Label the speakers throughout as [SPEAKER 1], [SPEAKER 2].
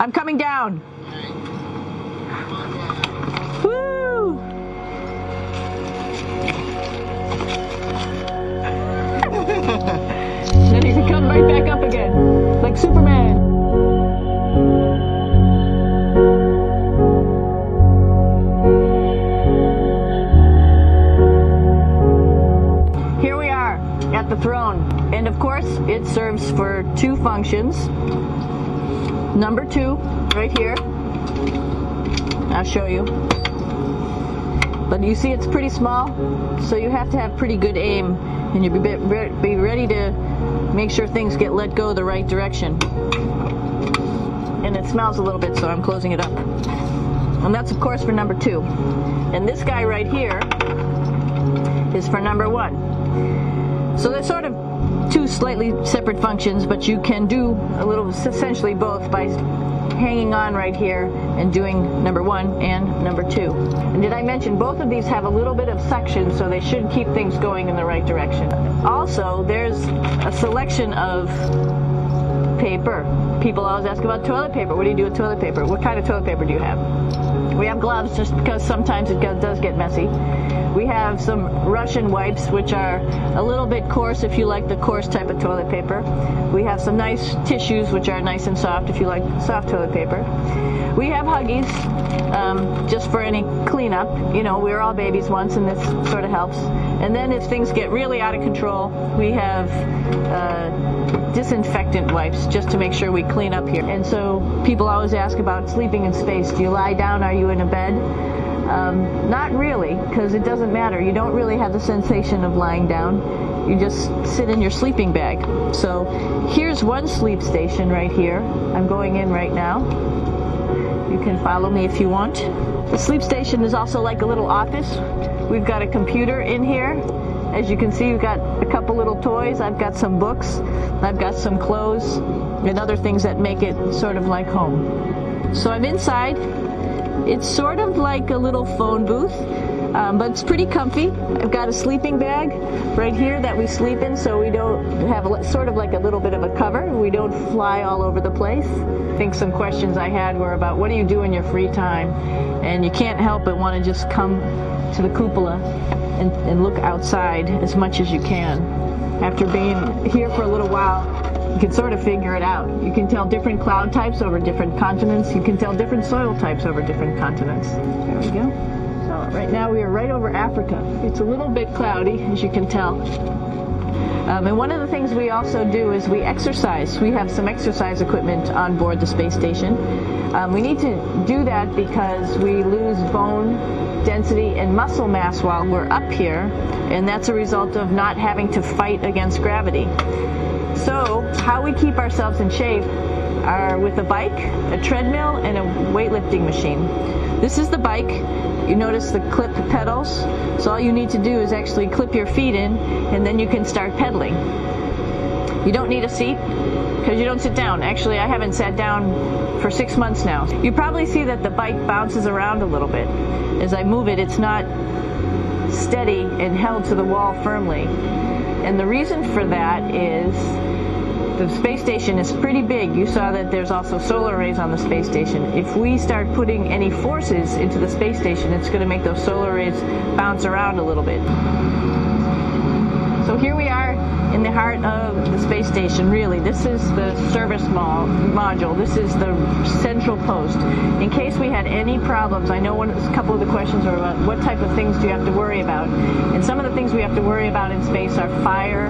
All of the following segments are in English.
[SPEAKER 1] I'm coming down. Woo! Then you can come right back up again, like Superman. Here we are at the throne, and of course it serves for two functions. Number 2, right here. I'll show you. But you see it's pretty small, so you have to have pretty good aim, and you'll be ready to make sure things get let go the right direction. And it smells a little bit, so I'm closing it up. And that's of course for number 2. And this guy right here is for number 1. So they're sort of two slightly separate functions, but you can do a little, essentially both, by hanging on right here and doing number 1 and number 2. And did I mention both of these have a little bit of suction, so they should keep things going in the right direction. Also, there's a selection of paper. People always ask about toilet paper. What do you do with toilet paper? What kind of toilet paper do you have? We have gloves, just because sometimes it does get messy. We have some Russian wipes, which are a little bit coarse if you like the coarse type of toilet paper. We have some nice tissues, which are nice and soft if you like soft toilet paper. We have Huggies, just for any cleanup. You know, we were all babies once, and this sort of helps. And then if things get really out of control, we have disinfectant wipes, just to make sure we clean up here. And so people always ask about sleeping in space. Do you lie down? Are you in a bed? Not really, because it doesn't matter. You don't really have the sensation of lying down. You just sit in your sleeping bag. So here's one sleep station right here. I'm going in right now. You can follow me if you want. The sleep station is also like a little office. We've got a computer in here. As you can see, we've got a couple little toys. I've got some books. I've got some clothes and other things that make it sort of like home. So I'm inside. It's sort of like a little phone booth, but it's pretty comfy. I've got a sleeping bag right here that we sleep in, so we don't have sort of like a little bit of a cover. We don't fly all over the place. I think some questions I had were about what do you do in your free time? And you can't help but want to just come to the cupola and look outside as much as you can. After being here for a little while, you can sort of figure it out. You can tell different cloud types over different continents. You can tell different soil types over different continents. There we go. So right now we are right over Africa. It's a little bit cloudy, as you can tell. And one of the things we also do is we exercise. We have some exercise equipment on board the space station. We need to do that because we lose bone density and muscle mass while we're up here, and that's a result of not having to fight against gravity. So how we keep ourselves in shape are with a bike, a treadmill, and a weightlifting machine. This is the bike. You notice the clip pedals. So all you need to do is actually clip your feet in, and then you can start pedaling. You don't need a seat because you don't sit down. Actually, I haven't sat down for 6 months now. You probably see that the bike bounces around a little bit. As I move it, it's not steady and held to the wall firmly. And the reason for that is the space station is pretty big. You saw that there's also solar arrays on the space station. If we start putting any forces into the space station, it's going to make those solar arrays bounce around a little bit. So here we are in the heart of the space station, really. This is the service module. This is the central post. In case we had any problems, I know a couple of the questions are about what type of things do you have to worry about. And some of the things we have to worry about in space are fire.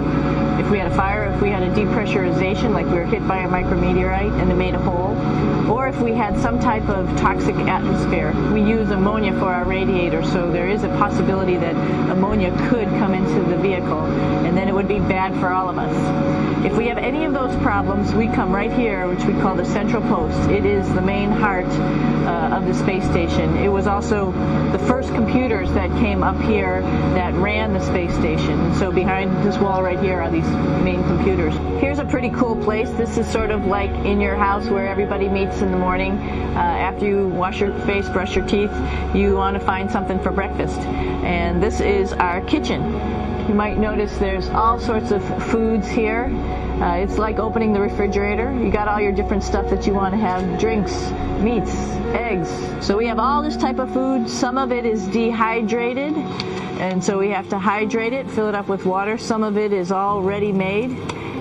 [SPEAKER 1] If we had a fire, if we had a depressurization, like we were hit by a micrometeorite and it made a hole, or if we had some type of toxic atmosphere. We use ammonia for our radiator, so there is a possibility that ammonia could come into the vehicle, and then it would be bad for all of us. If we have any of those problems, we come right here, which we call the central post. It is the main heart of the space station. It was also the first computers that came up here that ran the space station. So behind this wall right here are these main computers. Here's a pretty cool place. This is sort of like in your house where everybody meets in the morning. After you wash your face, brush your teeth, you want to find something for breakfast. And this is our kitchen. You might notice there's all sorts of foods here. It's like opening the refrigerator. You got all your different stuff that you want to have, drinks, meats, eggs. So we have all this type of food. Some of it is dehydrated, and so we have to hydrate it, fill it up with water. Some of it is already made,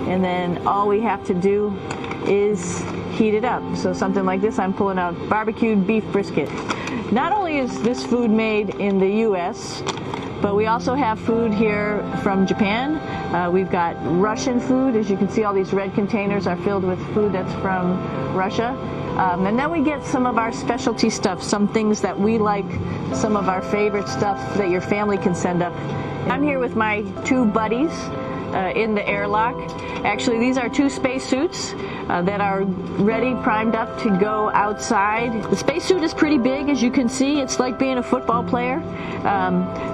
[SPEAKER 1] and then all we have to do is heat it up. So something like this, I'm pulling out barbecued beef brisket. Not only is this food made in the U.S., but we also have food here from Japan. We've got Russian food. As you can see, all these red containers are filled with food that's from Russia. And then we get some of our specialty stuff, some things that we like, some of our favorite stuff that your family can send up. I'm here with my two buddies in the airlock. Actually, these are two spacesuits that are ready, primed up to go outside. The spacesuit is pretty big, as you can see. It's like being a football player.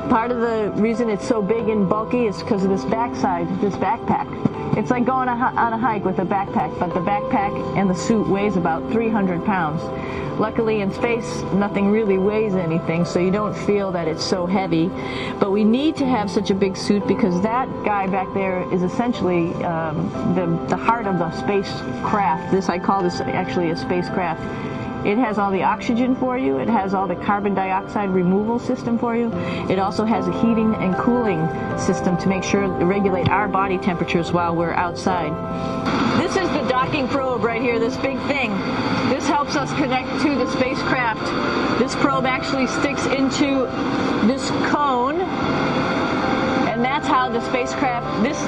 [SPEAKER 1] Part of the reason it's so big and bulky is because of this backside, this backpack. It's like going on a hike with a backpack, but the backpack and the suit weighs about 300 pounds. Luckily in space, nothing really weighs anything, so you don't feel that it's so heavy. But we need to have such a big suit because that guy back there is essentially the heart of the spacecraft. I call this actually a spacecraft. It has all the oxygen for you. It has all the carbon dioxide removal system for you. It also has a heating and cooling system to make sure to regulate our body temperatures while we're outside. This is the docking probe right here, this big thing. This helps us connect to the spacecraft. This probe actually sticks into this cone, and that's how the spacecraft,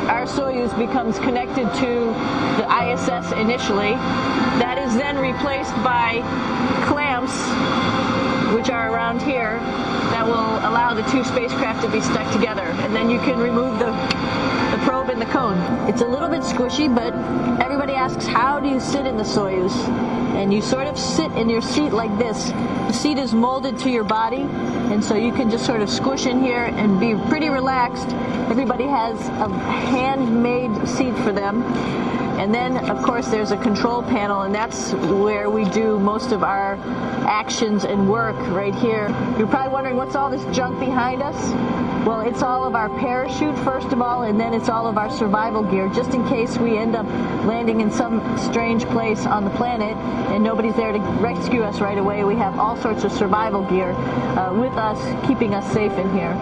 [SPEAKER 1] our Soyuz, becomes connected to the ISS initially. That is then replaced by clamps, which are around here, that will allow the two spacecraft to be stuck together. And then you can remove the probe and the cone. It's a little bit squishy, but everybody asks, how do you sit in the Soyuz? And you sort of sit in your seat like this. The seat is molded to your body, and so you can just sort of squish in here and be pretty relaxed. Everybody has a handmade seat for them. And then, of course, there's a control panel, and that's where we do most of our actions and work right here. You're probably wondering, what's all this junk behind us? Well, it's all of our parachute, first of all, and then it's all of our survival gear, just in case we end up landing in some strange place on the planet and nobody's there to rescue us right away. We have all sorts of survival gear with us, keeping us safe in here.